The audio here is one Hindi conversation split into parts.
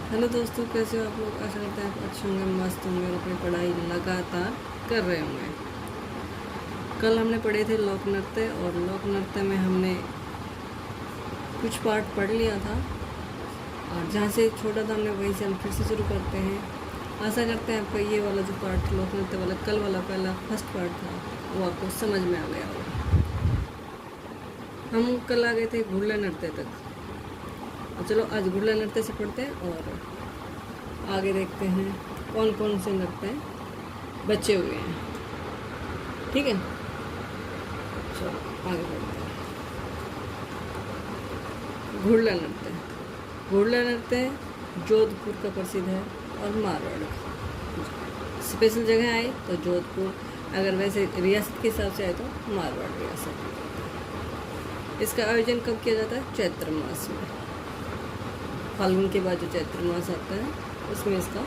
हेलो दोस्तों, कैसे हो आप लोग। आशा करते हैं आप अच्छे होंगे, मस्त होंगे और अपनी पढ़ाई लगातार कर रहे होंगे। कल हमने पढ़े थे लोक नृत्य, और लोक नृत्य में हमने कुछ पार्ट पढ़ लिया था और जहाँ से छोटा था हमने वहीं से हम फिर से शुरू करते हैं। आशा करते हैं आपका ये वाला जो पार्ट लोक नृत्य वाला कल वाला पहला फर्स्ट पार्ट था वो आपको समझ में आ गया होगा। हम कल आ गए थे घुड़ला नृत्य तक। चलो आज घुड़ला नृत्य से पढ़ते हैं और आगे देखते हैं कौन कौन से नृत्य बचे हुए हैं। ठीक है, चलो आगे बढ़ते हैं। घुड़ला नृत्य। घुड़ला नृत्य जोधपुर का प्रसिद्ध है और मारवाड़ का। स्पेशल जगह आए तो जोधपुर, अगर वैसे रियासत के हिसाब से आए तो मारवाड़ रियासत। इसका आयोजन कब किया जाता है? चैत्र मास में। फाल्गुन के बाद जो चैत्र मास आता है उसमें इसका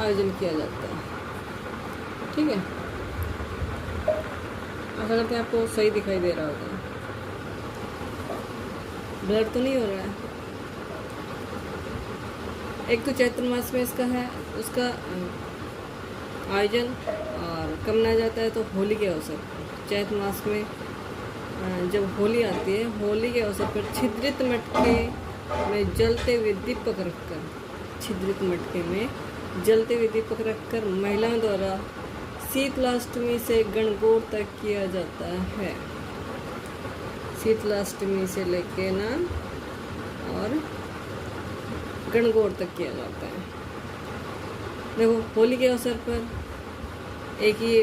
आयोजन किया जाता है। ठीक है, आशा करते हैं आपको सही दिखाई दे रहा होगा। ब्लर तो नहीं हो रहा है। एक तो चैत्र मास में इसका है, उसका आयोजन और कब मनाया जाता है तो होली के अवसर पर। चैत्र मास में जब होली आती है, होली के अवसर पर छिद्रित मटके में जलते हुए दीपक रखकर, छिद्रित मटके में जलते हुए दीपक रखकर महिलाओं द्वारा शीतलाष्टमी से गणगौर तक किया जाता है। शीतलाष्टमी से लेके ना और गणगौर तक किया जाता है। देखो, होली के अवसर पर एक ही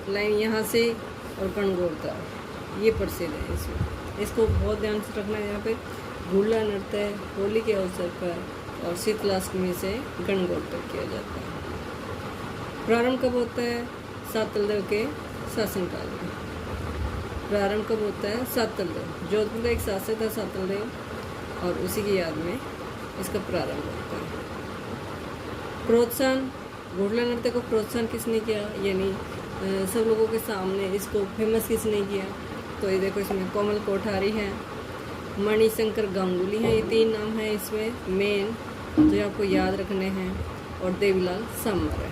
लाइन यहाँ से और गणगौर तक ये प्रसिद्ध है। इसमें इसको बहुत ध्यान से रखना है। यहाँ पे घुड़ला नृत्य होली के अवसर पर और शीतलाष्टमी से गणगौर तक किया जाता है। प्रारंभ कब होता है? सातलदेव के शासनकाल में। प्रारंभ कब होता है? सातलदेव, जोधपुर का एक शासक था सातलदेव, और उसी की याद में इसका प्रारंभ होता है। प्रोत्साहन, घुड़ला नृत्य को प्रोत्साहन किसने किया, यानी सब लोगों के सामने इसको फेमस किसने किया? तो ये देखो, इसमें कोमल कोठारी है, मणिशंकर गांगुली हैं। ये तीन नाम हैं इसमें मेन जो आपको याद रखने हैं, और देवीलाल सामर है।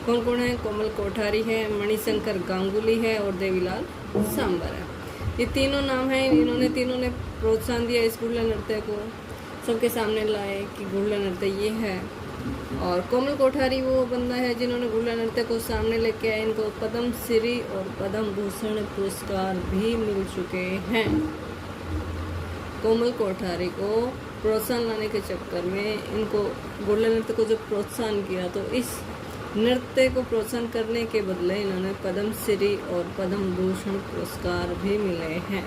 कौन कौन है? कोमल कोठारी है, मणिशंकर गांगुली है और देवीलाल सांबर है। ये तीनों नाम हैं। इन्होंने तीनों ने प्रोत्साहन दिया इस घुड़ला नृत्य को, सबके सामने लाए कि घुड़ला नृत्य ये है। और कोमल कोठारी वो बंदा है जिन्होंने घुड़ला नृत्य को सामने लेके आए। इनको पद्म श्री और पद्म भूषण पुरस्कार भी मिल चुके हैं। कोमल कोठारी को प्रोत्साहन लाने के चक्कर में इनको घुड़ला नृत्य को जब प्रोत्साहन किया तो इस नृत्य को प्रोत्साहन करने के बदले इन्होंने पद्म श्री और पद्म भूषण पुरस्कार भी मिले हैं।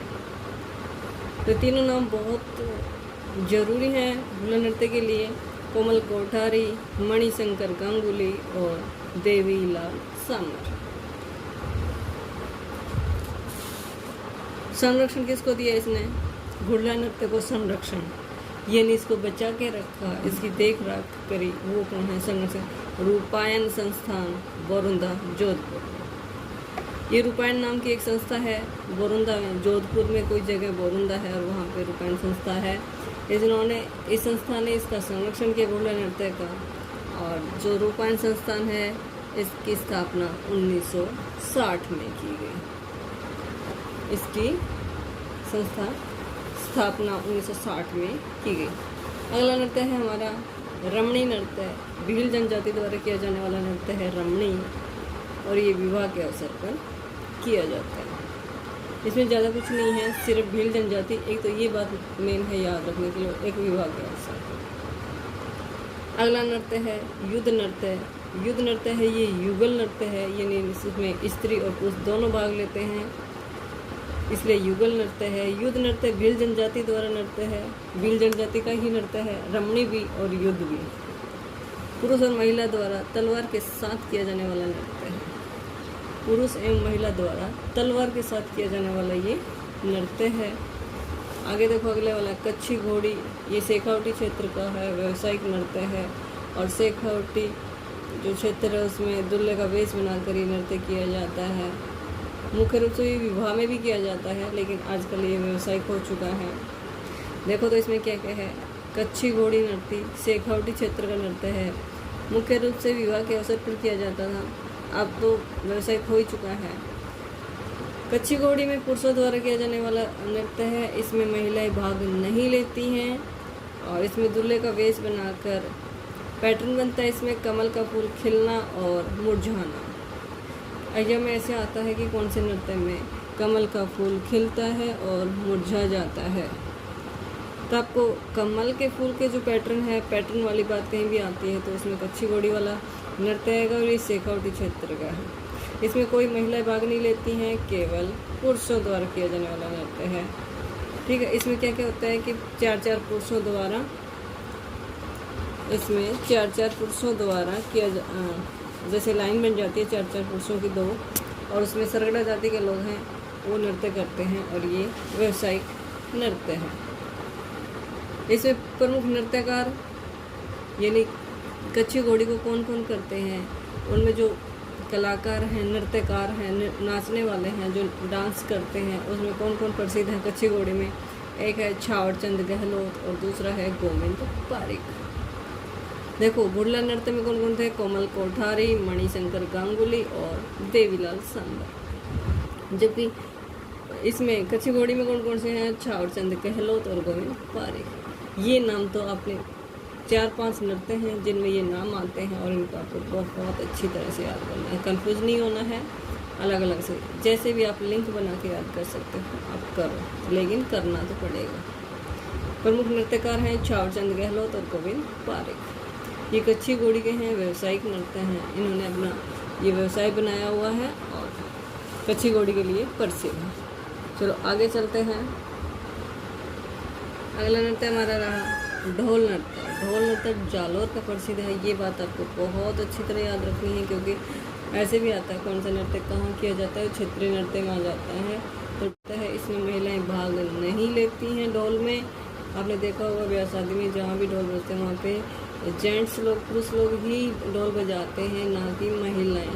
तो तीनों नाम बहुत जरूरी हैं घुड़ला नृत्य के लिए। कोमल कोठारी, मणिशंकर गांगुली और देवीलाल सामर। संरक्षण किसको दिया इसने? घुड़ला नृत्य को संरक्षण, यानी इसको बचा के रखा, इसकी देख रेख करी, वो कौन है? संरक्षण रूपायन संस्थान, बोरुंदा, जोधपुर। ये रूपायन नाम की एक संस्था है बोरुंदा में। जोधपुर में कोई जगह बोरुंदा है और वहाँ पे रूपायन संस्था है। इन्होंने, इस संस्था ने इसका संरक्षण किया घुड़ला नृत्य का। और जो रूपायन संस्थान है इसकी स्थापना 1960 में की गई। इसकी स्थापना 1960 में की गई। अगला नृत्य है हमारा रमणी नृत्य। भील जनजाति द्वारा किया जाने वाला नृत्य है रमणी, और ये विवाह के अवसर पर किया जाता है। इसमें ज़्यादा कुछ नहीं है, सिर्फ भील जनजाति, एक तो ये बात मेन है याद रखने के लिए, एक विवाह के अवसर पर। अगला नृत्य है युद्ध नृत्य। युद्ध नृत्य है ये युगल नृत्य है, यानी इसमें स्त्री और पुरुष दोनों भाग लेते हैं, इसलिए युगल नृत्य है। युद्ध नृत्य भील जनजाति द्वारा नृत्य है, भील जनजाति का ही नृत्य है। रमणी भी और युद्ध भी पुरुष और महिला द्वारा तलवार के साथ किया जाने वाला नृत्य है। पुरुष एवं महिला द्वारा तलवार के साथ किया जाने वाला ये नृत्य है। आगे देखो अगले वाला कच्छी घोड़ी। ये शेखावटी क्षेत्र का है, व्यावसायिक नृत्य है। और शेखावटी जो क्षेत्र है उसमें दूल्हे का वेश बनाकर ये नृत्य किया जाता है। मुख्य रूप से ये विवाह में भी किया जाता है, लेकिन आजकल ये व्यावसायिक हो चुका है। देखो तो इसमें क्या क्या है, कच्छी घोड़ी नृत्य शेखावटी क्षेत्र का नृत्य है। मुख्य रूप से विवाह के अवसर पर किया जाता था, अब तो व्यावसायिक हो ही चुका है। कच्छी घोड़ी में पुरुषों द्वारा किया जाने वाला नृत्य है। इसमें महिलाएं भाग नहीं लेती हैं और इसमें दूल्हे का वेश बनाकर पैटर्न बनता है। इसमें कमल का फूल खिलना और मुरझाना। आइडिया में ऐसे आता है कि कौन से नृत्य में कमल का फूल खिलता है और मुरझा जाता है। तो आपको कमल के फूल के जो पैटर्न है, पैटर्न वाली बात कहीं भी आती है तो उसमें कच्छी घोड़ी वाला नृत्य है और ये शेखावटी क्षेत्र का है। इसमें कोई महिलाएं भाग नहीं लेती हैं, केवल पुरुषों द्वारा किया जाने वाला नृत्य है। ठीक है, इसमें क्या क्या होता है कि चार पुरुषों द्वारा किया जैसे लाइन बन जाती है चार पुरुषों की दो, और उसमें सरगड़ा जाति के लोग हैं वो नृत्य करते हैं और ये व्यावसायिक नृत्य है। इसमें प्रमुख नृत्यकार यानी कच्छी घोड़ी को कौन कौन करते हैं, उनमें जो कलाकार हैं, नृत्यकार हैं, नाचने वाले हैं, जो डांस करते हैं, उसमें कौन कौन प्रसिद्ध हैं कच्छी घोड़ी में। एक है छावर चंद गहलोत और दूसरा है गोविंद पारिक। देखो बुढ़ला नृत्य में कौन कौन थे, कोमल कोठारी, मणिशंकर गांगुली और देवीलाल सांबर। जबकि इसमें कच्छी घोड़ी में कौन कौन से हैं, छावर चंद गहलोत और गोविंद पारिक। ये नाम तो आपने 4-5 नृत्य हैं जिनमें ये नाम आते हैं और इनको आपको बहुत अच्छी तरह से याद करना है, कंफ्यूज नहीं होना है। अलग अलग से जैसे भी आप लिंक बना के याद कर सकते हो आप करो, लेकिन करना तो पड़ेगा। प्रमुख नृत्यकार हैं छावर चंद गहलोत और गोविंद पारिक। ये कच्छी घोड़ी के हैं, व्यावसायिक नृत्य हैं। इन्होंने अपना ये व्यवसाय बनाया हुआ है और कच्छी घोड़ी के लिए प्रसिद्ध है। चलो आगे चलते हैं। अगला नृत्य हमारा रहा ढोल नृत्य। ढोल नृत्य जालोर का प्रसिद्ध है। ये बात आपको बहुत अच्छी तरह याद रखनी है क्योंकि ऐसे भी आता है कौन सा नृत्य कहाँ किया जाता है, क्षेत्रीय नृत्य में आ जाता है। तो है इसमें महिलाएं भाग नहीं लेती हैं। ढोल में आपने देखा होगा ब्याह शादी में जहाँ भी ढोल बजते हैं वहाँ पे जेंट्स लोग, पुरुष लोग ही ढोल बजाते हैं, ना कि महिलाएं।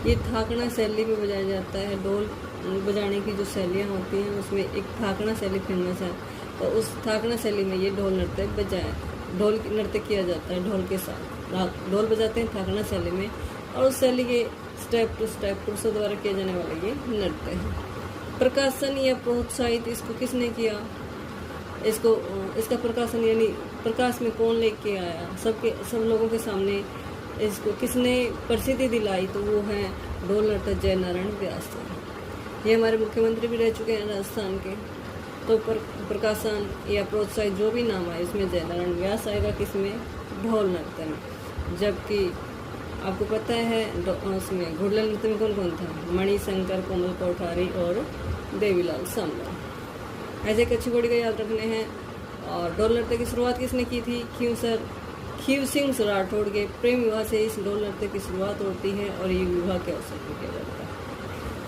ये थाकना शैली में बजाया जाता है। ढोल बजाने की जो शैलियाँ होती हैं उसमें एक थाकना शैली फेमस है, और उस थाकना शैली में ये ढोल नृत्य किया जाता है। ढोल के साथ ढोल बजाते हैं थाकना शैली में, और उस शैली के स्टेप टू स्टेप पुरुषों द्वारा किए जाने वाला ये नृत्य है। प्रकाशन या प्रोत्साहित इसको किसने किया, इसका प्रकाशन यानी प्रकाश में कौन लेके आया, सब लोगों के सामने इसको किसने प्रसिद्धि दिलाई, तो वो है ढोल नृत्य जय नारायण व्यास। ये हमारे मुख्यमंत्री भी रह चुके हैं राजस्थान के। तो प्रकाशन या प्रोत्साहित जो भी नाम आए इसमें जय नारायण व्यास आएगा, किसमें, ढोल नृत्य में। जबकि आपको पता है उसमें घुड़ला नृत्य में कौन कौन था, मणिशंकर, कोमल कोठारी और देवीलाल सांबर। ऐसे कच्छी घोड़ी का याद रखने हैं। और ढोल नृत्य की शुरुआत किसने की थी, खीव सिंह राठौड़ के प्रेम विवाह से इस ढोल नृत्य की शुरुआत होती है और ये विवाह के अवसर पर किया जाता है।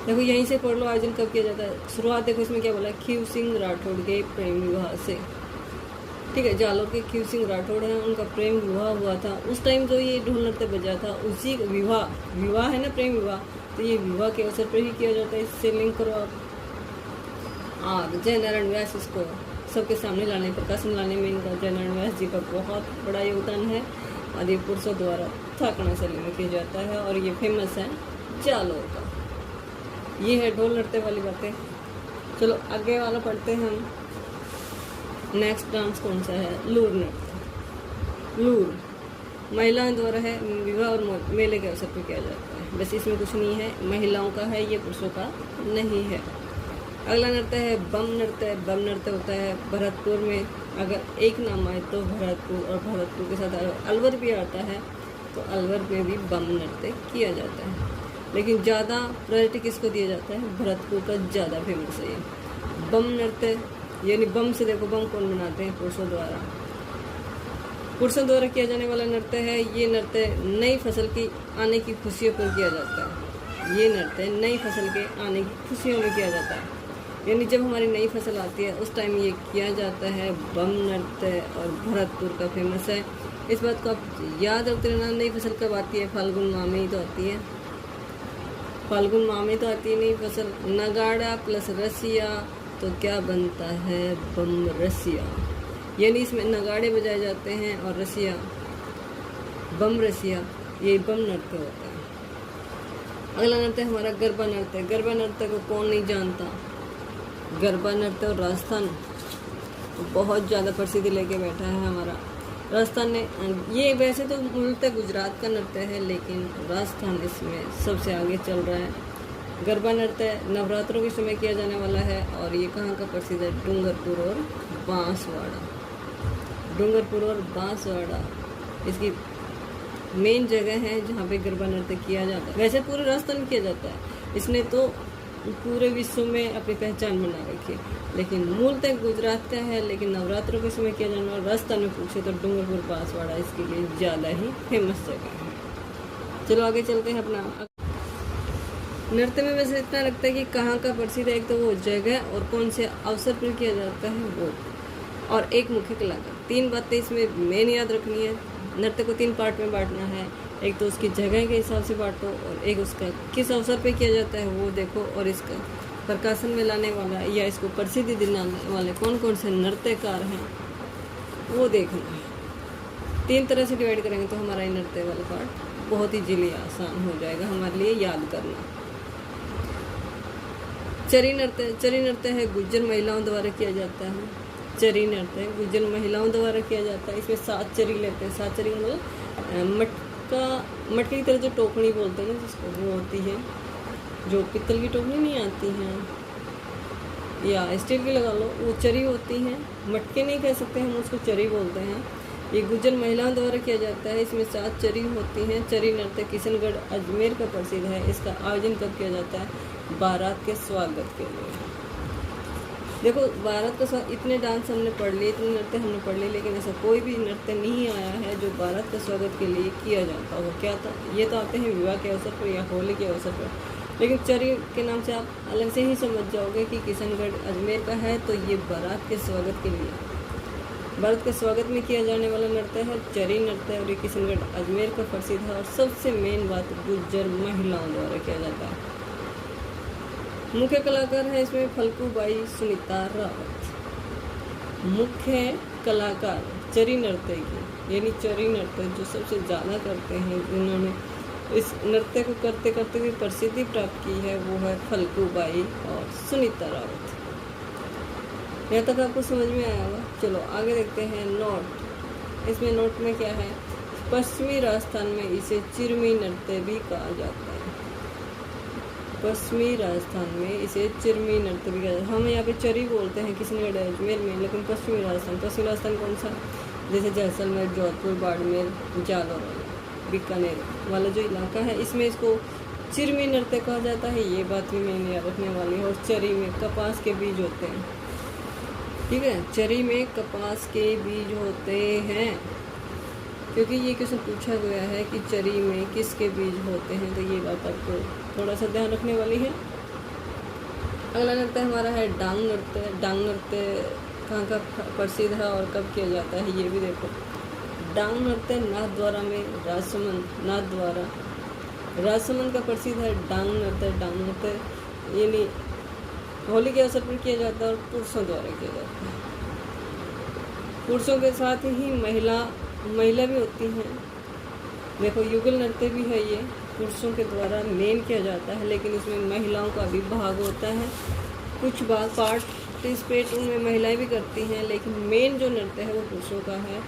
देखो यहीं से पढ़ लो आयोजन कब किया जाता है। शुरुआत देखो इसमें क्या बोला, खीव सिंह राठौड़ के प्रेम विवाह से। ठीक है, जालोर के खीव सिंह राठौड़ हैं, उनका प्रेम विवाह हुआ था। उस टाइम जो ये ढोल नृत्य बजा था उसी विवाह है ना, प्रेम विवाह, तो ये विवाह के अवसर पर ही किया जाता है। इससे लिंक करो आप। जय नारायण व्यास इसको सबके सामने लाने, प्रकाशन लाने में इनका जय नारायण व्यास जी का बहुत बड़ा योगदान है। और ये पुरुषों द्वारा थाकना शैली में किया जाता है और ये फेमस है जालोर का। ये है ढोल नृत्य वाली बातें। चलो आगे वाला पढ़ते हैं हम। नेक्स्ट डांस कौन सा है, लूर नृत्य। लूर महिलाओं द्वारा है, विवाह और मेले के अवसर पर किया जाता है। बस इसमें कुछ नहीं है, महिलाओं का है, ये पुरुषों का नहीं है। अगला नृत्य है बम नृत्य। बम नृत्य होता है भरतपुर में। अगर एक नाम आए तो भरतपुर, और भरतपुर के साथ अलवर भी आता है, तो अलवर में भी बम नृत्य किया जाता है। लेकिन ज़्यादा प्रायोरिटी किसको दिया जाता है, भरतपुर का ज़्यादा फेमस है ये बम नृत्य। यानी बम से देखो बम कौन बनाते हैं, पुरुषों द्वारा किया जाने वाला नृत्य है। ये नृत्य नई फसल की आने की खुशियों पर किया जाता है। ये नृत्य नई फसल के आने की खुशियों में किया जाता है, यानी जब हमारी नई फसल आती है उस टाइम ये किया जाता है बम नृत्य, और भरतपुर का फेमस है। इस बात को आप याद रखते रहना। नई फसल कब आती है, फाल्गुन माह में ही तो आती है। फाल्गुन माह में तो आती है नई फसल। नगाड़ा प्लस रसिया तो क्या बनता है, बम रसिया। यानी इसमें नगाड़े बजाए जाते हैं और रसिया, बम रसिया, ये बम नृत्य होता है। अगला नृत्य हमारा गरबा नृत्य। गरबा नृत्य को कौन नहीं जानता। गरबा नृत्य और राजस्थान बहुत ज़्यादा प्रसिद्धि लेके बैठा है हमारा राजस्थान ने। ये वैसे तो मूलतः गुजरात का नृत्य है, लेकिन राजस्थान इसमें सबसे आगे चल रहा है। गरबा नृत्य नवरात्रों के समय किया जाने वाला है और ये कहाँ का प्रसिद्ध है, डूंगरपुर और बांसवाड़ा। डूंगरपुर और बांसवाड़ा इसकी मेन जगह है जहाँ पे गरबा नृत्य किया जाता है। वैसे पूरे राजस्थान में किया जाता है, इसने तो पूरे विश्व में अपनी पहचान बना रखी है, लेकिन मूलतः गुजरात का है, लेकिन नवरात्रों के समय किया जाने वाला राजस्थान में पूछे तो डूंगरपुर बांसवाड़ा इसके लिए ज़्यादा ही फेमस जगह है। चलो आगे चलते हैं अपना नृत्य में। वैसे इतना लगता है कि कहाँ का प्रसिद्ध है, एक तो वो जगह और कौन से अवसर पर किया जाता है वो, और एक मुख्य कलाकार। 3 बातें इसमें मेन याद रखनी है। नृत्य को 3 पार्ट में बांटना है, एक तो उसकी जगह के हिसाब से बांटो, और एक उसका किस अवसर पे किया जाता है वो देखो, और इसका प्रकाशन में लाने वाला या इसको प्रसिद्धि दिलाने वाले कौन कौन से नृत्यकार हैं वो देखना है। 3 तरह से डिवाइड करेंगे तो हमारा ये नृत्य वाला पार्ट बहुत ही जिले आसान हो जाएगा हमारे लिए याद करना। चरी नृत्य। चरी नृत्य है गुज्जर महिलाओं द्वारा किया जाता है। चरी नृत्य गुज्जर महिलाओं द्वारा किया जाता है। इसमें 7 चरी लेते हैं। 7 चरी मतलब मटके की तरह जो टोकनी बोलते हैं ना जिसको, वो होती है, जो पित्तल की टोकनी नहीं आती हैं या स्टील की लगा लो, वो चरी होती हैं। मटके नहीं कह सकते हम उसको, चरी बोलते हैं। ये गुज्जर महिलाओं द्वारा किया जाता है। इसमें 7 चरी होती हैं। चरी नृत्य किशनगढ़ अजमेर का प्रसिद्ध है। इसका आयोजन कब किया जाता है, बारात के स्वागत के लिए। देखो बारात का स्वागत, इतने डांस हमने पढ़ लिए, इतने नृत्य हमने पढ़ लिए, लेकिन ऐसा कोई भी नृत्य नहीं आया है जो बारात के स्वागत के लिए किया जाता हो। क्या था, ये तो आते हैं विवाह के अवसर पर या होली के अवसर पर, लेकिन चरी के नाम से आप अलग से ही समझ जाओगे कि किशनगढ़ अजमेर का है, तो ये बारात के स्वागत के लिए, बारात के स्वागत में किया जाने वाला नृत्य है चरी नृत्य, और ये किशनगढ़ अजमेर का प्रसिद्ध है। और सबसे मेन बात, गुज्जर महिलाओं द्वारा किया जाता है। मुख्य कलाकार है इसमें फल्गू बाई, सुनीता रावत। मुख्य कलाकार चरी नृत्य की, यानी चरी नृत्य जो सबसे ज़्यादा करते हैं, जिन्होंने इस नृत्य को करते करते भी प्रसिद्धि प्राप्त की है, वो है फल्गू बाई और सुनीता रावत। यहाँ तक आपको समझ में आया होगा। चलो आगे देखते हैं नोट। इसमें नोट में क्या है, पश्चिमी राजस्थान में इसे चिरमी नृत्य भी कहा जाता है। पश्चिमी राजस्थान में इसे चिरमी नृत्य भी कहा जाता है। हम यहाँ पे चरी बोलते हैं किशनगढ़ अजमेर में, लेकिन पश्चिमी राजस्थान कौन सा, जैसे जैसलमेर, जोधपुर, बाड़मेर, जालौर, बीकानेर वाला जो इलाका है, इसमें इसको चिरमी नृत्य कहा जाता है। ये बात भी मैंने याद रखने वाली है। और चरी में कपास के बीज होते हैं, ठीक है, चरी में कपास के बीज होते हैं, क्योंकि ये क्वेश्चन पूछा गया है कि चरी में किसके बीज होते हैं, तो ये बात आपको थोड़ा सा ध्यान रखने वाली है। अगला नृत्य हमारा है डांग नृत्य। डांग नृत्य कहाँ का प्रसिद्ध है और कब किया जाता है ये भी देखो। डांग नृत्य नाथद्वारा में राजसमंद का प्रसिद्ध है डांग नृत्य। डांग नृत्य यानी होली के अवसर पर किया जाता है और पुरुषों द्वारा किया जाता है। पुरुषों के साथ ही महिला भी होती हैं। देखो युगल नृत्य भी है, ये पुरुषों के द्वारा मेन किया जाता है, लेकिन इसमें महिलाओं का भी भाग होता है। कुछ पार्टिसिपेट उनमें महिलाएं भी करती हैं, लेकिन मेन जो नृत्य है वो पुरुषों का है।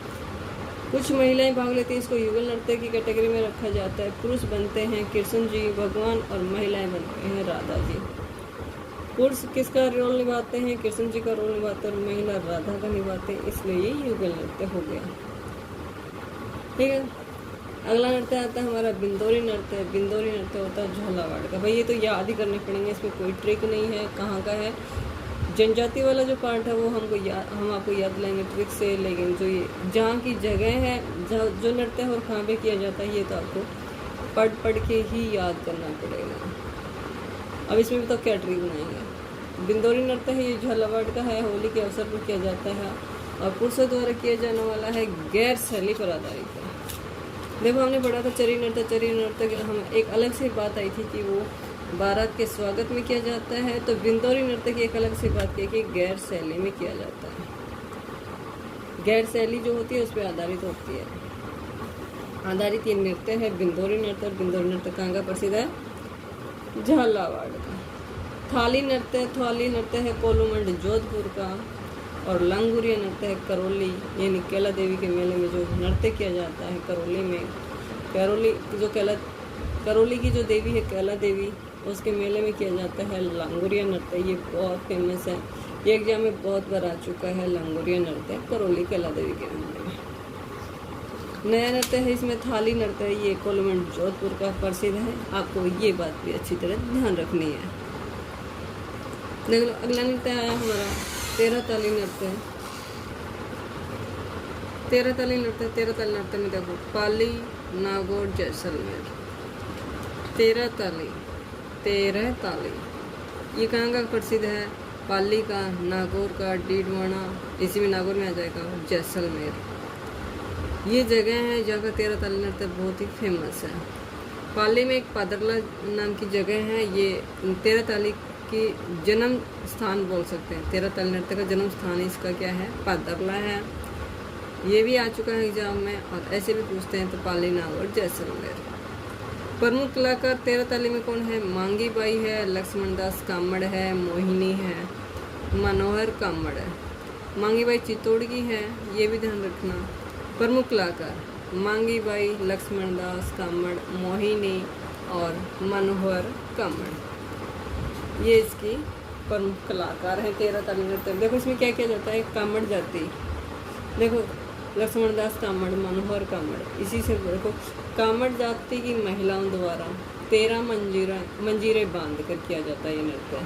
कुछ महिलाएं भाग लेती हैं, इसको युगल नृत्य की कैटेगरी में रखा जाता है। पुरुष बनते हैं कृष्ण जी भगवान और महिलाएं बनते हैं राधा जी। पुरुष किसका रोल निभाते हैं, कृष्ण जी का रोल निभाते हैं, और महिला राधा का निभाते हैं, इसलिए ये युगल नृत्य हो गया, ठीक है। अगला नृत्य आता है हमारा बिंदोरी नृत्य। बिंदोरी नृत्य होता है झालावाड़ का। भाई ये तो याद ही करने पड़ेंगे, इसमें कोई ट्रिक नहीं है। कहाँ का है, जनजाति वाला जो पार्ट है वो हम आपको याद लाएंगे ट्रिक से, लेकिन जो ये जहाँ की जगह है, जो नृत्य है और कहाँ पे किया जाता है, ये तो आपको पढ़ के ही याद करना पड़ेगा। अब इसमें भी तो क्या ट्रिक बनाएंगे। बिंदोरी नृत्य है, ये झालावाड़ का है, होली के अवसर पर किया जाता है और पुरुषों द्वारा किया जाने वाला है, गैर शैली पर आधारित है। देखो हमने पढ़ा था चरी नृत्य हम एक अलग से बात आई थी कि वो बारात के स्वागत में किया जाता है, तो बिंदोरी नृत्य की एक अलग से बात की कि गैर शैली में किया जाता है। गैर शैली जो होती है उस पर आधारित होती है। आधारित ये नृत्य है बिंदोरी नृत्य, और बिंदोरी नृत्य कहाँ का प्रसिद्ध है? झालावाड़ का। थाली नृत्य है कोलूमंड जोधपुर का, और लंगूरिया नृत्य है करौली यानी कैला देवी के मेले में जो नृत्य किया जाता है करौली में। करौली की जो देवी है कैला देवी, उसके मेले में किया जाता है लंगूरिया नृत्य। ये बहुत फेमस है, ये एग्जाम में बहुत बार आ चुका है लंगूरिया नृत्य करौली कैला देवी के मेले में। नया नृत्य है इसमें थाली नृत्य है, ये कोलूमंड जोधपुर का प्रसिद्ध है। आपको ये बात भी अच्छी तरह ध्यान रखनी है। देख लो अगला नृत्य आया हमारा तेरह ताली नृत्य। तेरह ताली नृत्य में देखो पाली, नागौर, जैसलमेर। तेरह ताली ये कहाँ का प्रसिद्ध है? पाली का, नागौर का, डीडवाना, इसी में नागौर में आ जाएगा, जैसलमेर। ये जगह है जहाँ का तेरह ताली नृत्य बहुत ही फेमस है। पाली में एक पादरला नाम की जगह है, ये तेरह ताली की जन्म स्थान बोल सकते हैं। तेरह ताली नृत्य का जन्म स्थान इसका क्या है? पादरला है। ये भी आ चुका है एग्जाम में, और ऐसे भी पूछते हैं तो पाली, नागौर, जैसलमेर। प्रमुख कलाकार तेरह ताली में कौन है? मांगी बाई है, लक्ष्मण दास कामड़ है, मोहिनी है, मनोहर कामड़ है। मांगी बाई चित्तौड़ की है, ये भी ध्यान रखना। प्रमुख कलाकार मांगी बाई, लक्ष्मण दास कामड़, मोहिनी और मनोहर कामड़, ये इसकी प्रमुख कलाकार हैं तेरह ताली नृत्य। देखो इसमें क्या किया जाता है? कामड़ जाति, देखो लक्ष्मण दास कामड़, मनोहर कामड़, इसी से देखो कामड़ जाति की महिलाओं द्वारा 13 मंजीरे बांध कर किया जाता है ये नृत्य।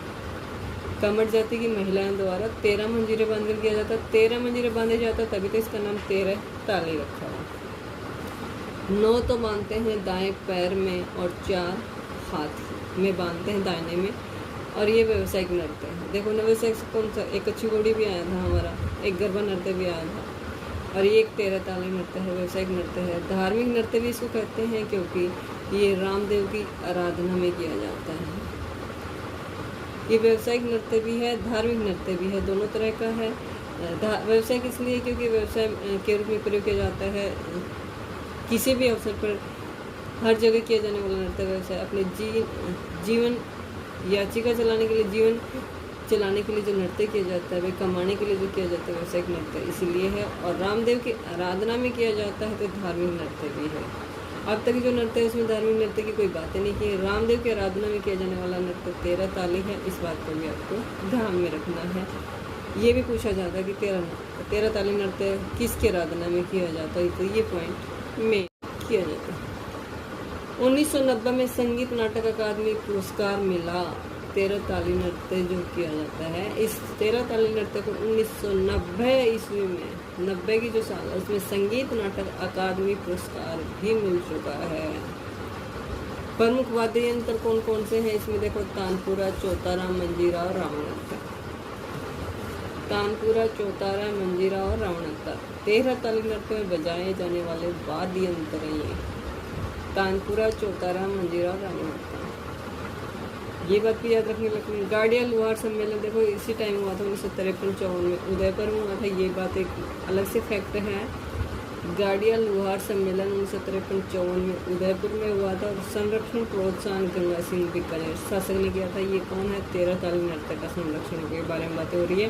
कामड़ जाति की महिलाओं द्वारा 13 मंजीरे बांध कर किया जाता है। 13 मंजीरे बांधे जाता है तभी तो इसका नाम 13 ताली रखा हुआ। 9 तो बांधते हैं दाएं पैर में और 4 हाथ में बांधते हैं दाहिने में, और ये व्यावसायिक नृत्य है। देखो व्यावसायिक से कौन सा? एक अच्छी घोड़ी भी आया था हमारा, एक गरबा नृत्य भी आया था, और ये एक तेरह ताली नृत्य है, व्यावसायिक नृत्य है। धार्मिक नृत्य भी इसको कहते हैं क्योंकि ये रामदेव की आराधना में किया जाता है। ये व्यावसायिक नृत्य भी है, धार्मिक नृत्य भी है, दोनों तरह का है। व्यवसायिक इसलिए क्योंकि व्यवसाय के रूप में प्रयोग किया जाता है, किसी भी अवसर पर हर जगह किया जाने वाला नृत्य व्यवसाय। अपने जीवन याचिका चलाने के लिए, जीवन चलाने के लिए जो नृत्य किया जाता है, वे कमाने के लिए जो किया जाता है व्यावसायिक नृत्य इसीलिए है। और रामदेव की आराधना में किया जाता है तो धार्मिक नृत्य भी है। अब तक जो नृत्य है उसमें धार्मिक नृत्य की कोई बातें नहीं की। रामदेव की आराधना में किया जाने वाला नृत्य तेरह ताली है, इस बात को भी आपको ध्यान में रखना है। ये भी पूछा जाता है कि तेरह ताली नृत्य किसकी आराधना में किया जाता है, तो ये पॉइंट में किया जाता है। 1990 में संगीत नाटक अकादमी पुरस्कार मिला तेरह ताली नृत्य जो किया जाता है। इस तेरह ताली नृत्य को 1990 ईस्वी में, 90 की जो साल है उसमें संगीत नाटक अकादमी पुरस्कार भी मिल चुका है। प्रमुख वाद्य यंत्र कौन कौन से हैं इसमें देखो? तानपुरा, चौतारा, मंजीरा और रावणत्ता। तानपुरा, चौतारा, मंजीरा और रावणत्ता तेरह ताली नृत्य में बजाए जाने वाले वाद्य यंत्र हैं ये। तानपुरा, चौतारा, मंजीरा और रावणत्ता, ये बात भी याद रखनी लगनी। गाड़िया लुहार सम्मेलन देखो इसी टाइम हुआ था 1953-54 में, उदयपुर में हुआ था। ये बात एक अलग से फैक्ट है। गाड़िया लुहार सम्मेलन 1953-54 में उदयपुर में हुआ था। और संरक्षण प्रोत्साहन गंगा सिंह बीकानेर शासक ने किया था। ये कौन है? तेरह ताली नृत्य का संरक्षण के बारे में बातें हो रही है।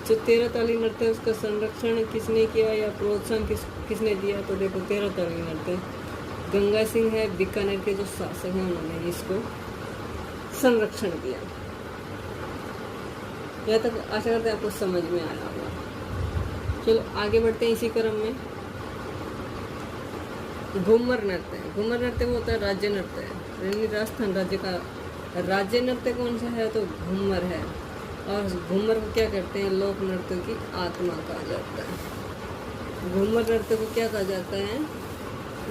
जो तेरह ताली नृत्य है उसका संरक्षण किसने किया या प्रोत्साहन किसने दिया? तो देखो तेरह ताली नृत्य गंगा सिंह है, बीकानेर के जो शासक हैं उन्होंने इसको संरक्षण दिया। यह तक आशा करते हैं आपको समझ में आया होगा। चलो आगे बढ़ते हैं इसी क्रम में। घूमर नृत्य, घूमर नृत्य वो होता है राज्य नृत्य है। राजस्थान राज्य का राज्य नृत्य कौन सा है? तो घूमर है। और घूमर को क्या कहते हैं? लोक नृत्य की आत्मा कहा जाता है। घूमर नृत्य को क्या कहा जाता है?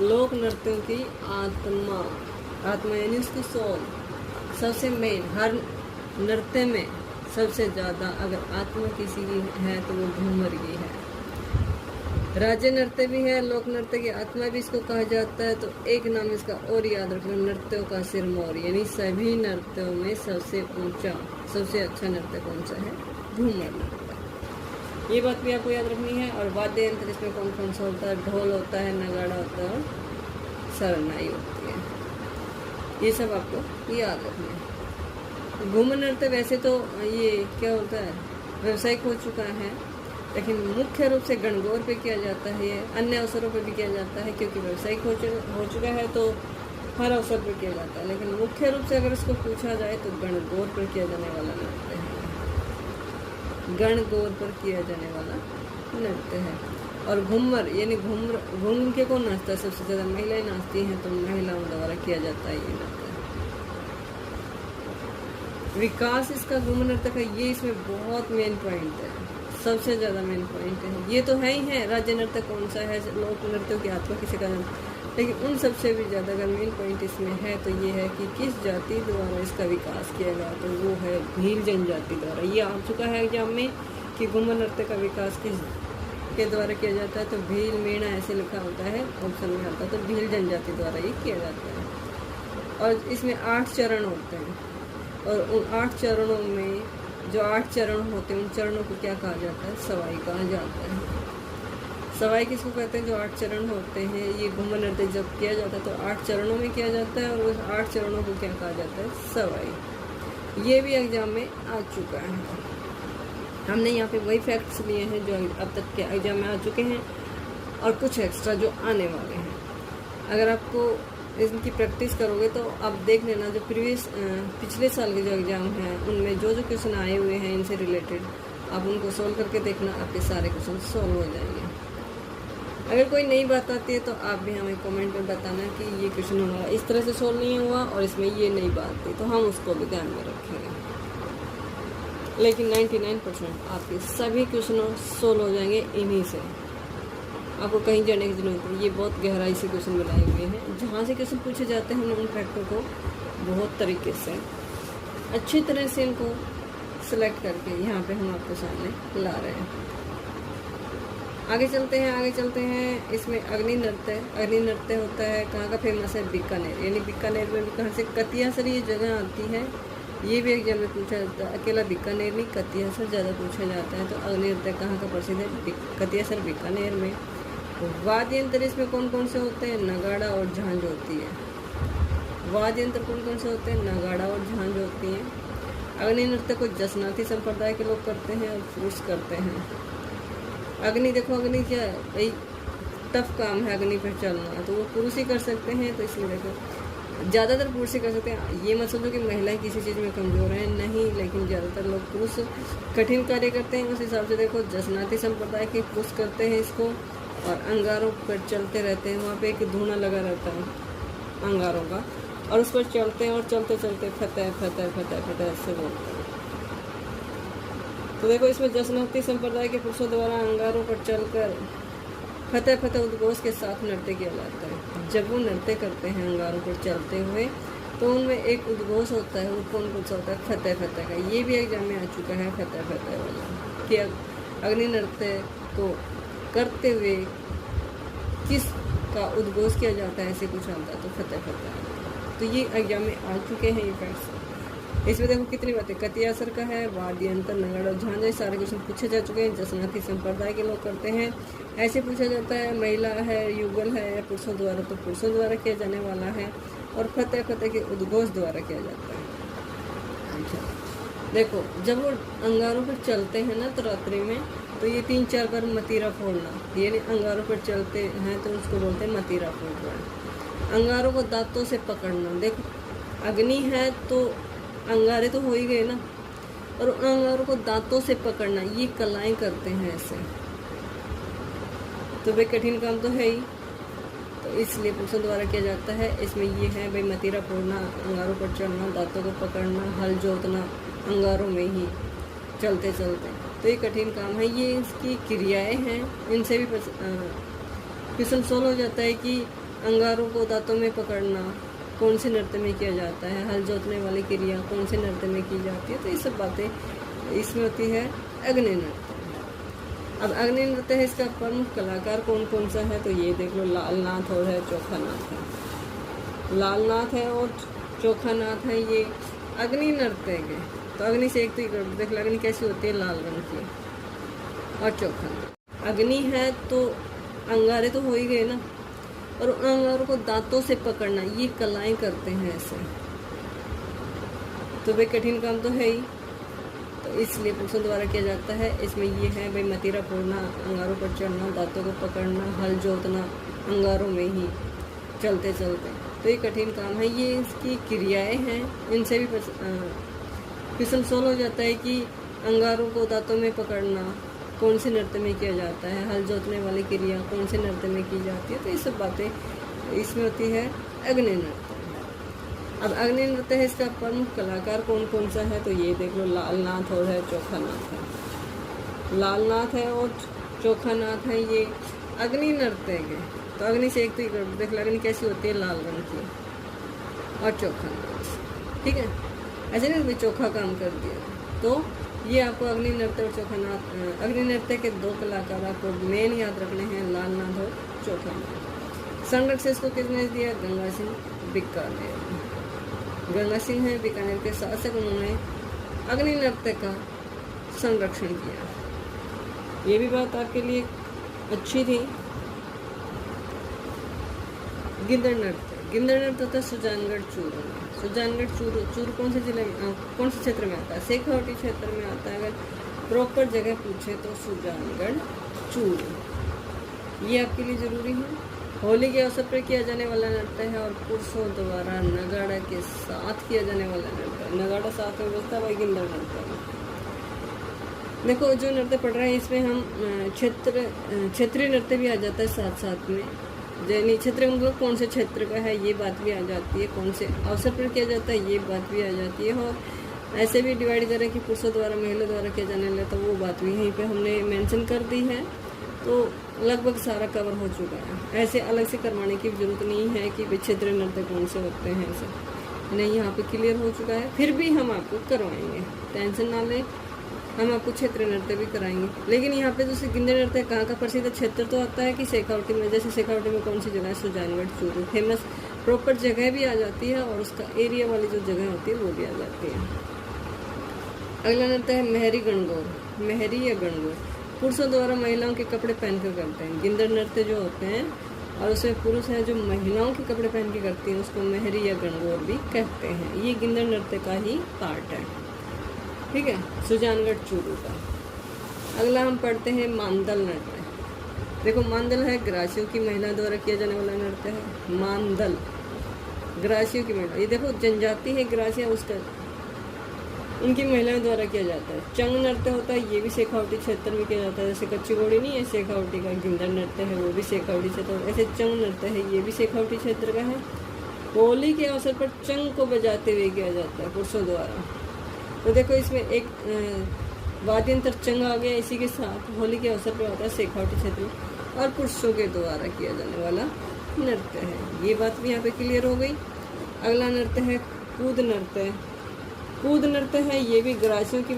लोक नृत्यों की आत्मा, आत्मा यानी उसकी सोल। सबसे मेन हर नृत्य में सबसे ज़्यादा अगर आत्मा किसी की है तो वो घूमर की है। राज्य नृत्य भी है, लोक नृत्य की आत्मा भी इसको कहा जाता है। तो एक नाम इसका और याद रखना, नृत्यों का सिरमौर, यानी सभी नृत्यों में सबसे ऊंचा, सबसे अच्छा नृत्य कौन सा है? घूमर नृत्य। ये बात भी आपको याद रखनी है। और वाद्य यंत्र इसमें कौन कौन सा होता है, ढोल होता है, नगाड़ा होता है और शरनाई होती है। ये सब आपको याद रखना है। घूमर नृत्य वैसे तो ये क्या होता है, व्यावसायिक हो चुका है, लेकिन मुख्य रूप से गणगौर पे किया जाता है। ये अन्य अवसरों पे भी किया जाता है, क्योंकि व्यावसायिक हो चुका है तो हर अवसर पर किया जाता है। लेकिन मुख्य रूप से अगर इसको पूछा जाए तो गणगौर पर किया जाने वाला नृत्य है, गणगौर पर किया जाने वाला नृत्य है। और घूमर यानी घूम के कौन नाचता है, सबसे ज़्यादा महिलाएं नाचती हैं, तो महिलाओं द्वारा किया जाता है ये नृत्य। विकास इसका घूमर नृत्य का ये इसमें बहुत मेन पॉइंट है, सबसे ज़्यादा मेन पॉइंट है। ये तो है ही है, राज्य नृत्य कौन सा है, लोक नृत्यों की आत्मा किसी का, लेकिन उन सबसे भी ज़्यादा अगर मेन पॉइंट इसमें है तो ये है कि किस जाति द्वारा इसका विकास किया गया, तो वो है भील जनजाति द्वारा। ये आ चुका है एग्जाम में कि घूमर नृत्य का विकास किस के द्वारा किया जाता है, तो भील मेणा ऐसे लिखा होता है, ऑप्शन में आता है, तो भील जनजाति द्वारा ये किया जाता है। और इसमें 8 चरण होते हैं, और उन 8 चरणों में जो 8 चरण होते हैं, उन चरणों को क्या कहा जाता है, सवाई कहा जाता है। सवाई किसको कहते हैं, जो 8 चरण होते हैं। ये घूमर नृत्य जब किया जाता है तो 8 चरणों में किया जाता है, और उस 8 चरणों को क्या कहा जाता है, सवाई। ये भी एग्जाम में आ चुका है। हमने यहाँ पे वही फैक्ट्स लिए हैं जो अब तक के एग्जाम में आ चुके हैं, और कुछ एक्स्ट्रा जो आने वाले हैं। अगर आपको इनकी प्रैक्टिस करोगे तो आप देख लेना, जो पिछले साल के जो एग्ज़ाम हैं उनमें जो क्वेश्चन आए हुए हैं इनसे रिलेटेड, आप उनको सोल्व करके देखना, आपके सारे क्वेश्चन सोल्व हो जाएंगे। अगर कोई नई बात आती है तो आप भी हमें कमेंट में बताना कि ये क्वेश्चन हमारा इस तरह से सोल्व नहीं हुआ और इसमें ये नई बात थी, तो हम उसको भी ध्यान में रखेंगे। लेकिन 99% आपके सभी क्वेश्चन सोल्व हो जाएंगे इन्हीं से, आपको कहीं जाने की जरूरत नहीं। ये बहुत गहराई से क्वेश्चन बनाए हुए हैं, जहाँ से क्वेश्चन पूछे जाते हैं उन फैक्टर को बहुत तरीके से अच्छी तरह से इनको सिलेक्ट करके यहाँ पे हम आपके सामने ला रहे हैं। आगे चलते हैं। इसमें अग्नि नृत्य होता है, कहाँ का फेमस है, बीकानेर। यानी बीकानेर में भी कहाँ से, कतियासर ये जगह आती है। ये भी एग्जाम में पूछा जाता है, अकेला बीकानेर नहीं, कतियासर ज़्यादा पूछा जाता है। तो अग्नि नृत्य कहाँ का प्रसिद्ध है, कतियासर बीकानेर में। वाद्य यंत्र इसमें कौन कौन से होते हैं, नगाड़ा और झांझ होती है। वाद्य यंत्र कौन कौन से होते हैं, नगाड़ा और झांझ होती हैं। अग्नि नृत्य को जसनाती संप्रदाय के लोग करते हैं और पुरुष करते हैं। अग्नि देखो, अग्नि क्या है भाई, टफ काम है अग्नि पर चलना, तो वो पुरुष ही कर सकते हैं। तो इसलिए देखो ज़्यादातर पुरुष ही कर सकते हैं। ये मत सोचो कि महिलाएं किसी चीज़ में कमज़ोर हैं, नहीं, लेकिन ज़्यादातर लोग पुरुष कठिन कार्य करते हैं। उस हिसाब से देखो जसनाती संप्रदाय के पुरुष करते हैं इसको, और अंगारों पर चलते रहते हैं। वहाँ पे एक धुआं लगा रहता है अंगारों का, और उस पर चलते हैं और चलते चलते फतेह फतेह फतेह फतेह से बोलते हैं। तो देखो इसमें जसनाती संप्रदाय के पुरुषों द्वारा अंगारों पर चलकर फतेह फतेह उद्घोष के साथ नृत्य किया जाता है। जब वो नृत्य करते हैं अंगारों पर चलते हुए, तो उनमें एक उद्घोष होता है, वो कौन कौन सा होता है, फतेह फतेह का। ये भी एग्जाम में आ चुका है, फतेह फतेह वाला, कि अग्नि नृत्य को करते हुए किस का उद्घोष किया जाता है, ऐसे कुछ आता है, तो फतेह फतेह। तो ये एग्जाम में आ चुके हैं ये फैक्ट्स। इसमें देखो कितनी बातें, कतियासर का है, वाद्य यंत्र, नगाड़ा, झांझ, सारे क्वेश्चन पूछे जा चुके हैं। जसनाती संप्रदाय के लोग करते हैं, ऐसे पूछा जाता है। महिला है, युगल है, पुरुषों द्वारा, तो पुरुषों द्वारा किया जाने वाला है। और फतेह फतेह के उद्घोष द्वारा किया जाता है। अच्छा देखो, जब वो अंगारों पर चलते हैं ना तो रात्रि में, तो ये 3-4 बार मतीरा फोड़ना, यानी अंगारों पर चलते हैं तो उसको बोलते हैं मतीरा फोड़ना। अंगारों को दांतों से पकड़ना, देखो अग्नि है तो अंगारे तो हो ही गए ना, और उन अंगारों को दांतों से पकड़ना, ये कलाएं करते हैं ऐसे। तो भाई कठिन काम तो है ही, तो इसलिए पुरुषों द्वारा किया जाता है। इसमें ये है भाई मतीरा फोड़ना, अंगारों पर चढ़ना, दांतों को पकड़ना, हल जोतना अंगारों में ही चलते चलते, तो ये कठिन काम है। ये इसकी क्रियाएं हैं, इनसे भी क्वेश्चन सोल्व हो जाता है कि अंगारों को दांतों में पकड़ना कौन से नृत्य में किया जाता है, हल जोतने वाली क्रिया कौन से नृत्य में की जाती है। तो ये सब बातें इसमें होती है अग्नि नृत्य। अब अग्नि नृत्य है, इसका प्रमुख कलाकार कौन कौन सा है, तो ये देख लो, लालनाथ और है चोखानाथ है। लालनाथ है और चोखानाथ है, ये अग्नि नृत्य के। तो अग्नि से एक तो देख लो अग्नि कैसी होती है, लाल रंग की। और चोखा नाद। अग्नि है तो अंगारे तो हो ही गए ना, और उन अंगारों को दांतों से पकड़ना, ये कलाएं करते हैं ऐसे, तो भाई कठिन काम तो है ही, तो इसलिए पुरुषों द्वारा किया जाता है। इसमें ये है भाई मतीरा फोड़ना, अंगारों पर चढ़ना, दांतों को पकड़ना, हल जोतना अंगारों में ही चलते चलते, तो ये कठिन काम है। ये इसकी क्रियाएं हैं, इनसे भी क्वेश्चन सोल्व हो जाता है कि अंगारों को दांतों में पकड़ना कौन से नृत्य में किया जाता है, हल जोतने वाली क्रिया कौन से नृत्य में की जाती है, तो ये सब बातें इसमें होती है अग्नि नृत्य। अब अग्नि नृत्य है, इसका प्रमुख कलाकार कौन कौन सा है, तो ये देख लो, लालनाथ और है, चोखानाथ है। लालनाथ है और चोखानाथ है, ये अग्नि नृत्य के। तो अग्नि से एक तो देख लो अग्नि कैसी होती है, लाल रंग की, और चोखानाथ, ठीक है, ऐसे नहीं भी चोखा काम कर दिया। तो ये आपको अग्नि नृत्य और चोखानाथ, अग्नि नृत्य के दो कलाकार आपको मेन याद रखने हैं, लालनाथ और चोखानाथ। संरक्षक इसको किसने दिया, गंगा सिंह बीकानेर। गंगा सिंह है बीकानेर के शासक, उन्होंने अग्नि नृत्य का संरक्षण किया। ये भी बात आपके लिए अच्छी थी। गिद्दड़ नृत्य, गिद्दड़ नृत्य होता है सुजानगढ़ चूरू में। सुजानगढ़ चूरू कौन से जिले में, कौन से क्षेत्र में आता है, शेखावाटी क्षेत्र में आता है। अगर प्रॉपर जगह पूछे तो सुजानगढ़ चूरू, ये आपके लिए जरूरी है। होली के अवसर पर किया जाने वाला नृत्य है और पुरुषों द्वारा नगाड़ा के साथ किया जाने वाला नृत्य है। नगाड़ा साथ में बजता है गिद्दड़ नृत्य में। देखो जो नृत्य पढ़ रहे हैं इसमें हम क्षेत्रीय नृत्य भी आ जाता है साथ साथ में, यानी क्षेत्र मतलब कौन से क्षेत्र का है ये बात भी आ जाती है, कौन से अवसर पर किया जाता है ये बात भी आ जाती है, और ऐसे भी डिवाइड करें कि पुरुषों द्वारा महिला द्वारा किया जाने वाला, तो वो बात भी यहीं पे हमने मेंशन कर दी है। तो लगभग सारा कवर हो चुका है, ऐसे अलग से करवाने की जरूरत नहीं है कि क्षेत्रीय नृत्य कौन से होते हैं, ऐसे नहीं, यहाँ पे क्लियर हो चुका है। फिर भी हम आपको करवाएंगे, टेंशन ना लें, हम आपको क्षेत्रीय नृत्य भी कराएंगे। लेकिन यहाँ पे जैसे गिद्दड़ नृत्य कहाँ का प्रसिद्ध क्षेत्र तो आता है कि शेखावाटी में, जैसे शेखावाटी में कौन सी जगह है, सुजानगढ़ चूरू, फेमस प्रॉपर जगह भी आ जाती है, और उसका एरिया वाली जो जगह होती है वो भी आ जाती है। अगला नृत्य है मेहरी गणगौर, मेहरी या गणगौर, पुरुषों द्वारा महिलाओं के कपड़े पहनकर करते हैं। गिद्दड़ नृत्य जो होते हैं और उसमें पुरुष है जो महिलाओं के कपड़े पहन के करती हैं, उसको मेहरी या गणगौर भी कहते हैं। ये गिद्दड़ नृत्य का ही पार्ट है, ठीक है, सुजानगढ़ चूरू का। अगला हम पढ़ते हैं मानदल नृत्य। देखो मानदल है ग्रासियों की महिला द्वारा किया जाने वाला नृत्य है, मानदल ग्रासियों की महिला, ये देखो जनजाति है ग्रासिया, उसका उनकी महिलाओं द्वारा किया जाता है। चंग नृत्य होता है, ये भी शेखावाटी क्षेत्र में किया जाता है, जैसे कच्ची घोड़ी नहीं है शेखावाटी का, गिद्दड़ नृत्य है वो भी शेखावाटी क्षेत्र, ऐसे चंग नृत्य है ये भी शेखावाटी क्षेत्र का है। होली के अवसर पर चंग को बजाते हुए किया जाता है पुरुषों द्वारा। तो देखो इसमें एक वाद्यंत्र चंग आ गया, इसी के साथ होली के अवसर पर होता है शेखावाटी क्षेत्र में, और पुरुषों के द्वारा किया जाने वाला नृत्य है। ये बात भी यहाँ पे क्लियर हो गई। अगला नृत्य है कूद नृत्य। कूद नृत्य है, ये भी ग्रासियों की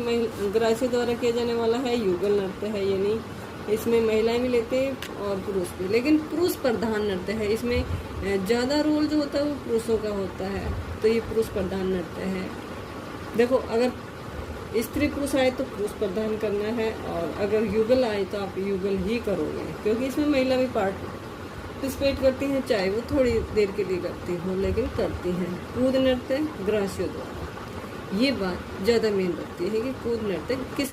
ग्रासियों द्वारा किया जाने वाला है, युगल नृत्य है, यानी इसमें महिलाएं भी लेते हैं और पुरुष भी, लेकिन पुरुष प्रधान नृत्य है। इसमें ज़्यादा रोल जो होता है वो पुरुषों का होता है, तो ये पुरुष प्रधान नृत्य है। देखो अगर स्त्री पुरुष आए तो पुरुष प्रधान करना है, और अगर युगल आए तो आप युगल ही करोगे, क्योंकि इसमें महिला भी पार्टिसिपेट करती हैं, चाहे वो थोड़ी देर के लिए करती हो लेकिन करती हैं। कूद नृत्य ग्रासियों द्वारा, ये बात ज़्यादा मेन रखती है कि कूद नृत्य किस